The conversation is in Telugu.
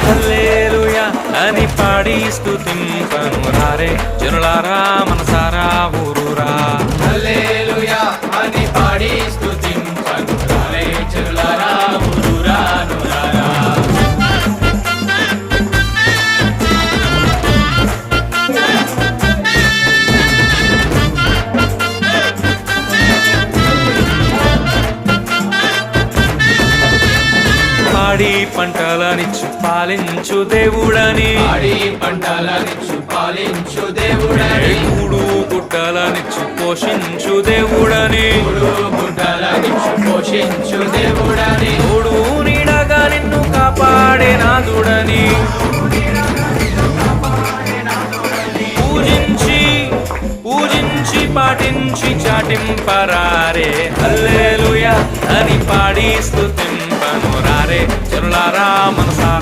హల్లెలూయా అని పాడి స్తుతింపను రారే జనులారా మనసారా ఊరూరా. హల్లెలూయా అని పాడి స్తుతింపను రారే జనులారా ఊరూరా నూరారా. పాడి పంటలనిచ్చు పాలించు దేవుడని, పాడి పంటలనిచ్చు పాలించు దేవుడని, కూడు గుట్టలనిచ్చు పోషించు దేవుడని, మూడు గుడ్డలనిచ్చు పోషించు దేవుడని, తోడు నీడగా నిన్ను కాపాడే నాదుడని, పూజించి పూజించి పాటించి చాటింపరారే హల్లెలూయా అని పాడి స్తుతింపను రారే జనులారా మనసా